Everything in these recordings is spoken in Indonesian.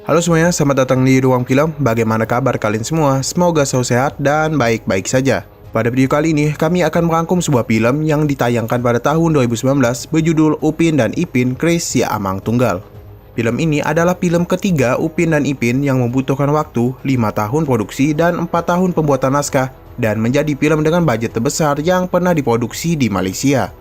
Halo semuanya, selamat datang di Ruang Film. Bagaimana kabar kalian semua? Semoga selalu sehat dan baik-baik saja. Pada video kali ini, kami akan merangkum sebuah film yang ditayangkan pada tahun 2019 berjudul Upin dan Ipin Kris Si Amang Tunggal. Film ini adalah film ketiga Upin dan Ipin yang membutuhkan waktu 5 tahun produksi dan 4 tahun pembuatan naskah dan menjadi film dengan budget terbesar yang pernah diproduksi di Malaysia.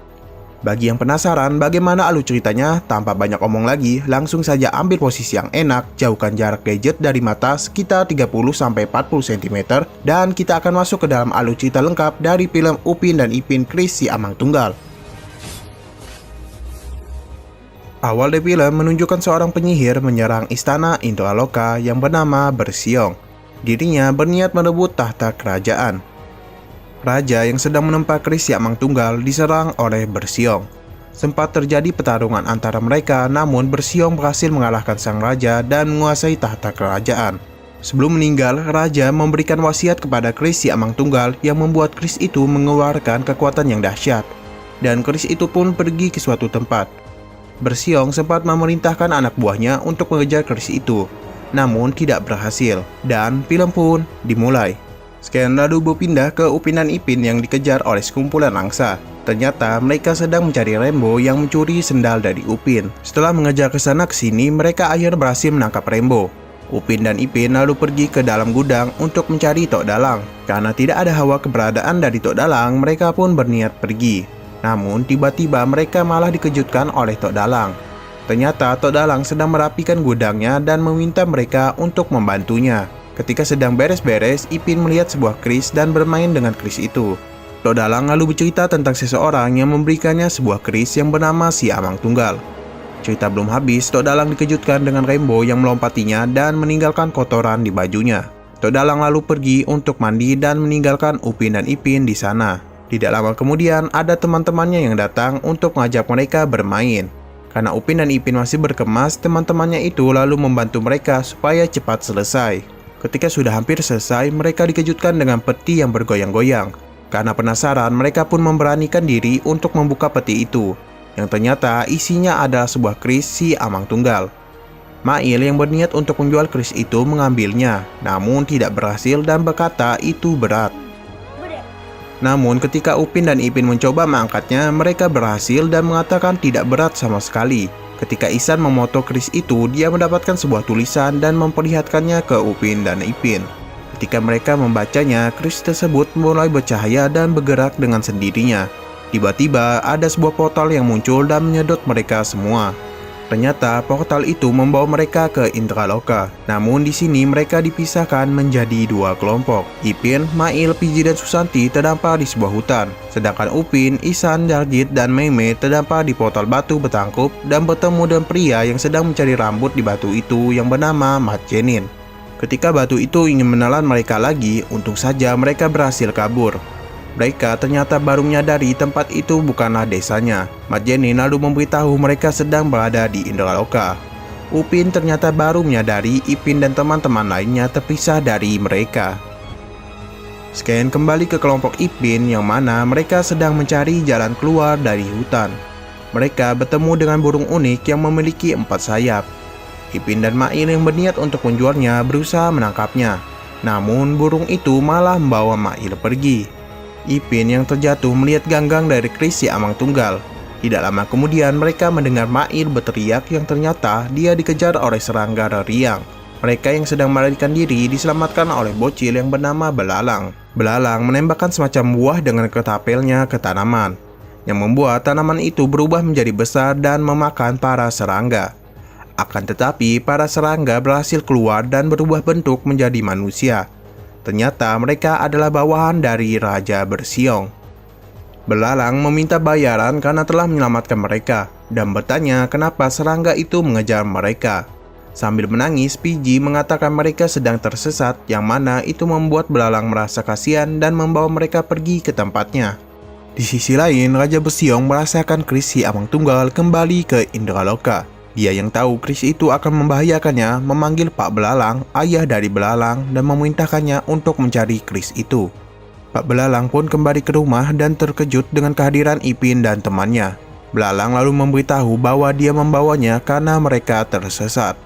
Bagi yang penasaran bagaimana alur ceritanya, tanpa banyak omong lagi, langsung saja ambil posisi yang enak, jauhkan jarak gadget dari mata sekitar 30-40 cm, dan kita akan masuk ke dalam alur cerita lengkap dari film Upin dan Ipin Kris Si Amang Tunggal. Awal dari film menunjukkan seorang penyihir menyerang istana Indraloka yang bernama Bersiong. Dirinya berniat merebut tahta kerajaan. Raja yang sedang menempa Kris Si Amang Tunggal diserang oleh Bersiong. Sempat terjadi pertarungan antara mereka, namun Bersiong berhasil mengalahkan sang raja dan menguasai tahta kerajaan. Sebelum meninggal, raja memberikan wasiat kepada Kris Si Amang Tunggal yang membuat Kris itu mengeluarkan kekuatan yang dahsyat. Dan Kris itu pun pergi ke suatu tempat. Bersiong sempat memerintahkan anak buahnya untuk mengejar Kris itu, namun tidak berhasil, dan film pun dimulai. Sekian lalu berpindah ke Upin dan Ipin yang dikejar oleh sekumpulan angsa. Ternyata mereka sedang mencari Rembo yang mencuri sendal dari Upin. Setelah mengejar ke sana ke sini, mereka akhirnya berhasil menangkap Rembo. Upin dan Ipin lalu pergi ke dalam gudang untuk mencari Tok Dalang. Karena tidak ada hawa keberadaan dari Tok Dalang, mereka pun berniat pergi. Namun tiba-tiba mereka malah dikejutkan oleh Tok Dalang. Ternyata Tok Dalang sedang merapikan gudangnya dan meminta mereka untuk membantunya. Ketika sedang beres-beres, Ipin melihat sebuah kris dan bermain dengan kris itu. Tok Dalang lalu bercerita tentang seseorang yang memberikannya sebuah kris yang bernama Si Amang Tunggal. Cerita belum habis, Tok Dalang dikejutkan dengan Rembo yang melompatinya dan meninggalkan kotoran di bajunya. Tok Dalang lalu pergi untuk mandi dan meninggalkan Upin dan Ipin di sana. Tidak lama kemudian, ada teman-temannya yang datang untuk mengajak mereka bermain. Karena Upin dan Ipin masih berkemas, teman-temannya itu lalu membantu mereka supaya cepat selesai. Ketika sudah hampir selesai, mereka dikejutkan dengan peti yang bergoyang-goyang. Karena penasaran, mereka pun memberanikan diri untuk membuka peti itu, yang ternyata isinya adalah sebuah kris Si Amang Tunggal. Mail yang berniat untuk menjual kris itu mengambilnya, namun tidak berhasil dan berkata itu berat. Namun ketika Upin dan Ipin mencoba mengangkatnya, mereka berhasil dan mengatakan tidak berat sama sekali. Ketika Ihsan memotong kris itu, dia mendapatkan sebuah tulisan dan memperlihatkannya ke Upin dan Ipin. Ketika mereka membacanya, kris tersebut mulai bercahaya dan bergerak dengan sendirinya. Tiba-tiba ada sebuah portal yang muncul dan menyedot mereka semua. Ternyata portal itu membawa mereka ke Indraloka. Namun di sini mereka dipisahkan menjadi dua kelompok. Ipin, Mail, Piji, dan Susanti terdampar di sebuah hutan. Sedangkan Upin, Ihsan, Jarjit, dan Meme terdampar di portal batu bertangkup dan bertemu dengan pria yang sedang mencari rambut di batu itu yang bernama Mat Jenin. Ketika batu itu ingin menelan mereka lagi, untung saja mereka berhasil kabur. Mereka ternyata baru menyadari tempat itu bukanlah desanya. Mat Jenin lalu memberitahu mereka sedang berada di Indraloka. Upin ternyata baru menyadari Ipin dan teman-teman lainnya terpisah dari mereka. Sekian kembali ke kelompok Ipin yang mana mereka sedang mencari jalan keluar dari hutan. Mereka bertemu dengan burung unik yang memiliki 4 sayap. Ipin dan Mail yang berniat untuk menjualnya berusaha menangkapnya. Namun burung itu malah membawa Mail pergi. Ipin yang terjatuh melihat ganggang dari kris Si Amang Tunggal. Tidak lama kemudian mereka mendengar Mail berteriak yang ternyata dia dikejar oleh serangga riang. Mereka yang sedang melarikan diri diselamatkan oleh bocil yang bernama Belalang. Belalang menembakkan semacam buah dengan ketapelnya ke tanaman, yang membuat tanaman itu berubah menjadi besar dan memakan para serangga. Akan tetapi para serangga berhasil keluar dan berubah bentuk menjadi manusia. Ternyata mereka adalah bawahan dari Raja Bersiong. Belalang meminta bayaran karena telah menyelamatkan mereka dan bertanya kenapa serangga itu mengejar mereka. Sambil menangis, Piji mengatakan mereka sedang tersesat, yang mana itu membuat Belalang merasa kasihan dan membawa mereka pergi ke tempatnya. Di sisi lain, Raja Bersiong merasakan kris Si Amang Tunggal kembali ke Indraloka. Dia yang tahu kris itu akan membahayakannya memanggil Pak Belalang, ayah dari Belalang, dan memerintahkannya untuk mencari kris itu. Pak Belalang pun kembali ke rumah dan terkejut dengan kehadiran Ipin dan temannya. Belalang lalu memberitahu bahwa dia membawanya karena mereka tersesat.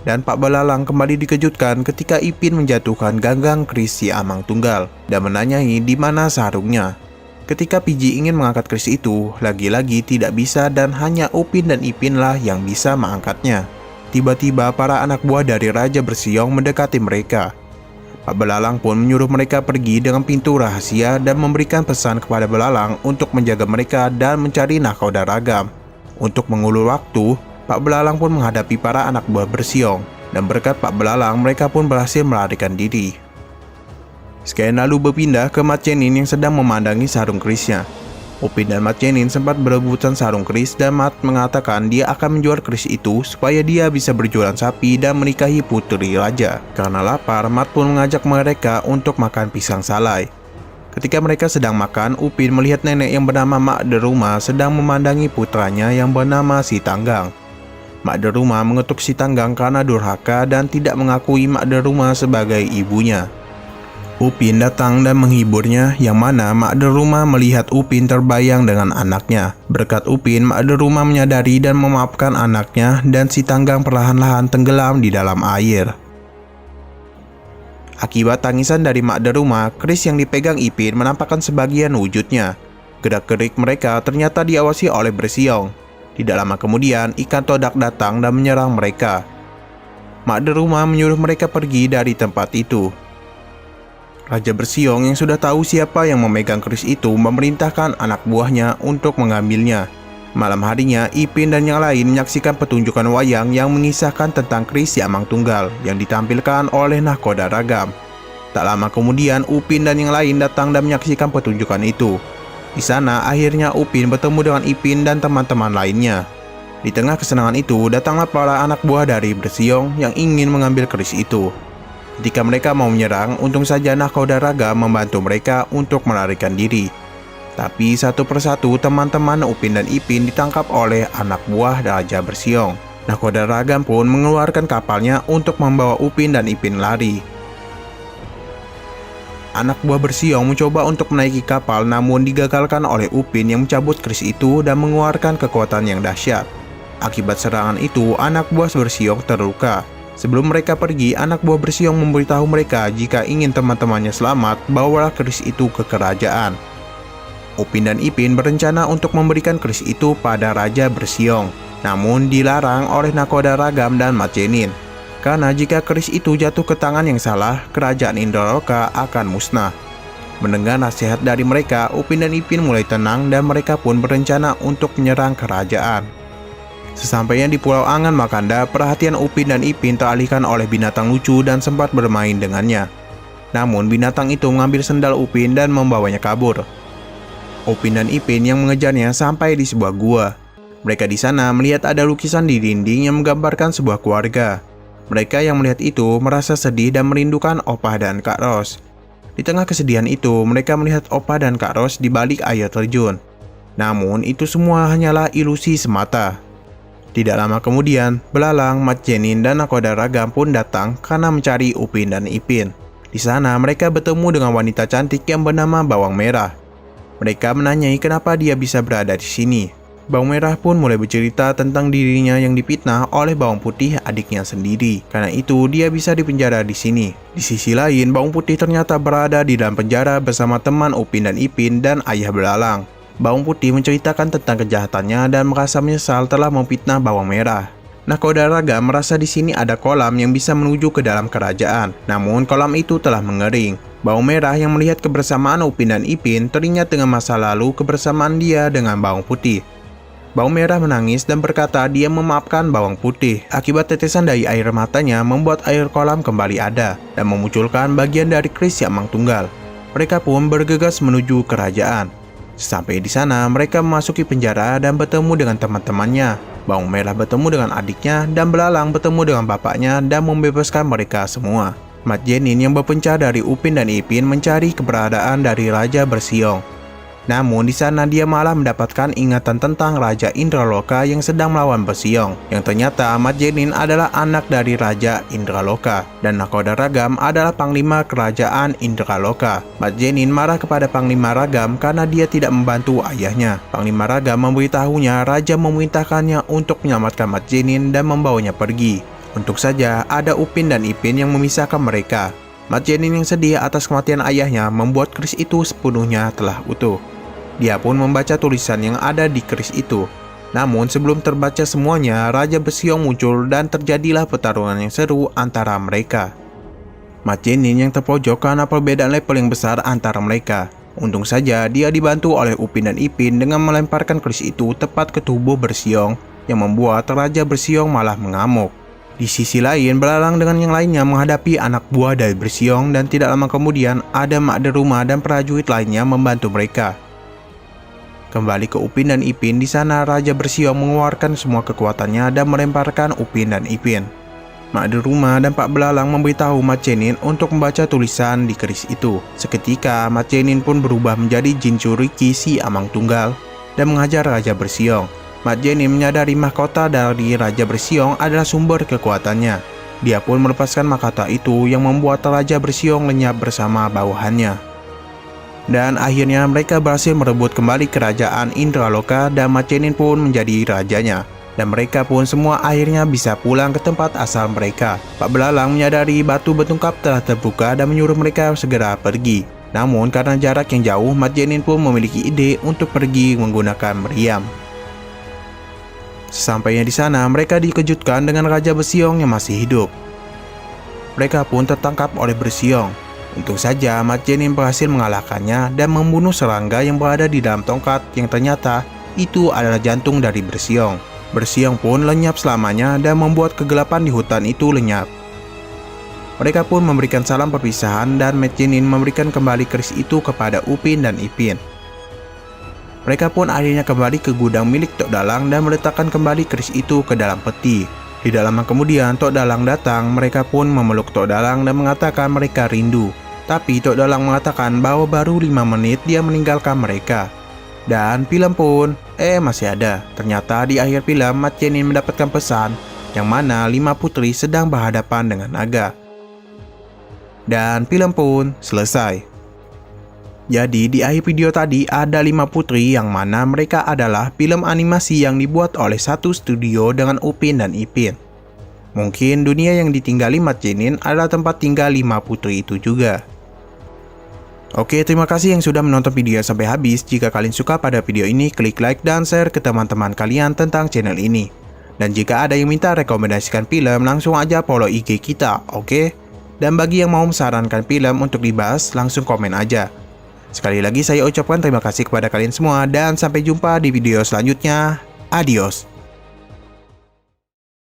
Dan Pak Belalang kembali dikejutkan ketika Ipin menjatuhkan ganggang keris si Amang Tunggal dan menanyai di mana sarungnya. Ketika Piji ingin mengangkat keris itu, lagi-lagi tidak bisa dan hanya Upin dan Ipinlah yang bisa mengangkatnya. Tiba-tiba para anak buah dari Raja Bersiong mendekati mereka. Pak Belalang pun menyuruh mereka pergi dengan pintu rahasia dan memberikan pesan kepada Belalang untuk menjaga mereka dan mencari nahkoda ragam. Untuk mengulur waktu, Pak Belalang pun menghadapi para anak buah Bersiong, dan berkat Pak Belalang mereka pun berhasil melarikan diri. Skena lalu berpindah ke Mat Cenin yang sedang memandangi sarung kerisnya. Upin dan Mat Cenin sempat berebutan sarung keris dan Mat mengatakan dia akan menjual keris itu supaya dia bisa berjualan sapi dan menikahi putri raja. Karena lapar, Mat pun mengajak mereka untuk makan pisang salai. Ketika mereka sedang makan, Upin melihat nenek yang bernama Mak Deruma sedang memandangi putranya yang bernama Si Tanggang. Mak Deruma mengetuk Si Tanggang karena durhaka dan tidak mengakui Mak Deruma sebagai ibunya. Upin datang dan menghiburnya, yang mana Mak Deruma melihat Upin terbayang dengan anaknya. Berkat Upin, Mak Deruma menyadari dan memaafkan anaknya dan Si Tanggang perlahan-lahan tenggelam di dalam air. Akibat tangisan dari Mak Deruma, keris yang dipegang Ipin menampakkan sebagian wujudnya. Gerak-gerik mereka ternyata diawasi oleh Bersiong. Tidak lama kemudian, ikan todak datang dan menyerang mereka. Mak Deruma menyuruh mereka pergi dari tempat itu. Raja Bersiong yang sudah tahu siapa yang memegang keris itu memerintahkan anak buahnya untuk mengambilnya. Malam harinya, Ipin dan yang lain menyaksikan pertunjukan wayang yang mengisahkan tentang keris si Amang Tunggal yang ditampilkan oleh nahkoda ragam. Tak lama kemudian, Upin dan yang lain datang dan menyaksikan pertunjukan itu. Di sana, akhirnya Upin bertemu dengan Ipin dan teman-teman lainnya. Di tengah kesenangan itu, datanglah para anak buah dari Bersiong yang ingin mengambil keris itu. Ketika mereka mau menyerang, untung saja nahkoda ragam membantu mereka untuk melarikan diri. Tapi satu persatu teman-teman Upin dan Ipin ditangkap oleh anak buah Raja Bersiong. Nahkoda ragam pun mengeluarkan kapalnya untuk membawa Upin dan Ipin lari. Anak buah Bersiong mencoba untuk menaiki kapal namun digagalkan oleh Upin yang mencabut keris itu dan mengeluarkan kekuatan yang dahsyat. Akibat serangan itu, anak buah Bersiong terluka. Sebelum mereka pergi, anak buah Bersiong memberitahu mereka jika ingin teman-temannya selamat, bawalah keris itu ke kerajaan. Upin dan Ipin berencana untuk memberikan keris itu pada Raja Bersiong, namun dilarang oleh nahkoda ragam dan Mat Cenin. Karena jika keris itu jatuh ke tangan yang salah, kerajaan Indraloka akan musnah. Mendengar nasihat dari mereka, Upin dan Ipin mulai tenang dan mereka pun berencana untuk menyerang kerajaan. Sesampainya di Pulau Angan Makanda, perhatian Upin dan Ipin teralihkan oleh binatang lucu dan sempat bermain dengannya. Namun binatang itu mengambil sendal Upin dan membawanya kabur. Upin dan Ipin yang mengejarnya sampai di sebuah gua. Mereka di sana melihat ada lukisan di dinding yang menggambarkan sebuah keluarga. Mereka yang melihat itu merasa sedih dan merindukan Opa dan Kak Ros. Di tengah kesedihan itu, mereka melihat Opa dan Kak Ros di balik air terjun. Namun, itu semua hanyalah ilusi semata. Tidak lama kemudian, Belalang, Mat Cenin, dan nahkoda ragam pun datang karena mencari Upin dan Ipin. Di sana, mereka bertemu dengan wanita cantik yang bernama Bawang Merah. Mereka menanyai kenapa dia bisa berada di sini. Bawang Merah pun mulai bercerita tentang dirinya yang dipitnah oleh Bawang Putih, adiknya sendiri. Karena itu, dia bisa dipenjara di sini. Di sisi lain, Bawang Putih ternyata berada di dalam penjara bersama teman Upin dan Ipin dan ayah Belalang. Bawang Putih menceritakan tentang kejahatannya dan merasa menyesal telah memfitnah Bawang Merah. Nahkoda ragam merasa di sini ada kolam yang bisa menuju ke dalam kerajaan. Namun, kolam itu telah mengering. Bawang Merah yang melihat kebersamaan Upin dan Ipin teringat dengan masa lalu kebersamaan dia dengan Bawang Putih. Bawang Merah menangis dan berkata dia memaafkan Bawang Putih. Akibat tetesan dari air matanya membuat air kolam kembali ada dan memunculkan bagian dari keris si Amang Tunggal. Mereka pun bergegas menuju kerajaan. Sampai di sana, mereka memasuki penjara dan bertemu dengan teman-temannya. Bawang Merah bertemu dengan adiknya dan Belalang bertemu dengan bapaknya dan membebaskan mereka semua. Mat Cenin yang berpencar dari Upin dan Ipin mencari keberadaan dari Raja Bersiong. Namun di sana dia malah mendapatkan ingatan tentang Raja Indraloka yang sedang melawan Bersiong. Yang ternyata Mat Cenin adalah anak dari Raja Indraloka dan nahkoda ragam adalah Panglima Kerajaan Indraloka. Mat Cenin marah kepada Panglima Ragam karena dia tidak membantu ayahnya. Panglima Ragam memberitahunya Raja memerintahkannya untuk menyelamatkan Mat Cenin dan membawanya pergi. Untung saja ada Upin dan Ipin yang memisahkan mereka. Mat Jenin yang sedih atas kematian ayahnya membuat keris itu sepenuhnya telah utuh. Dia pun membaca tulisan yang ada di keris itu. Namun sebelum terbaca semuanya, Raja Bersiong muncul dan terjadilah pertarungan yang seru antara mereka. Mat Jenin yang terpojok karena perbedaan level yang besar antara mereka. Untung saja dia dibantu oleh Upin dan Ipin dengan melemparkan keris itu tepat ke tubuh Bersiong yang membuat Raja Bersiong malah mengamuk. Di sisi lain, Belalang dengan yang lainnya menghadapi anak buah dari Bersiong dan tidak lama kemudian ada Mak Deruma dan prajurit lainnya membantu mereka. Kembali ke Upin dan Ipin, di sana Raja Bersiong mengeluarkan semua kekuatannya dan melemparkan Upin dan Ipin. Mak Deruma dan Pak Belalang memberitahu Mat Jenin untuk membaca tulisan di keris itu. Seketika, Mat Jenin pun berubah menjadi Jin Curiki si Amang Tunggal dan menghajar Raja Bersiong. Mat Jenin menyadari mahkota dari Raja Bersiong adalah sumber kekuatannya. Dia pun melepaskan mahkota itu yang membuat Raja Bersiong lenyap bersama bawahannya. Dan akhirnya mereka berhasil merebut kembali kerajaan Indraloka dan Mat Jenin pun menjadi rajanya. Dan mereka pun semua akhirnya bisa pulang ke tempat asal mereka. Pak Belalang menyadari batu betungkap telah terbuka dan menyuruh mereka segera pergi. Namun karena jarak yang jauh, Mat Jenin pun memiliki ide untuk pergi menggunakan meriam. Sesampainya di sana, mereka dikejutkan dengan Raja Bersiong yang masih hidup. Mereka pun tertangkap oleh Bersiong. Untung saja Mat Jenin berhasil mengalahkannya dan membunuh serangga yang berada di dalam tongkat yang ternyata itu adalah jantung dari Bersiong. Bersiong pun lenyap selamanya dan membuat kegelapan di hutan itu lenyap. Mereka pun memberikan salam perpisahan dan Mat Jenin memberikan kembali keris itu kepada Upin dan Ipin. Mereka pun akhirnya kembali ke gudang milik Tok Dalang dan meletakkan kembali keris itu ke dalam peti. Tidak lama kemudian Tok Dalang datang, mereka pun memeluk Tok Dalang dan mengatakan mereka rindu. Tapi Tok Dalang mengatakan bahwa baru 5 menit dia meninggalkan mereka. Dan film pun, masih ada. Ternyata di akhir film Mat Jenin mendapatkan pesan yang mana 5 putri sedang berhadapan dengan naga. Dan film pun selesai. Jadi di akhir video tadi ada 5 putri yang mana mereka adalah film animasi yang dibuat oleh satu studio dengan Upin dan Ipin. Mungkin dunia yang ditinggali Mat Jenin adalah tempat tinggal 5 putri itu juga. Oke, terima kasih yang sudah menonton video sampai habis. Jika kalian suka pada video ini, klik like dan share ke teman-teman kalian tentang channel ini. Dan jika ada yang minta rekomendasikan film, langsung aja follow IG kita, oke? Dan bagi yang mau mensarankan film untuk dibahas, langsung komen aja. Sekali lagi saya ucapkan terima kasih kepada kalian semua dan sampai jumpa di video selanjutnya. Adios.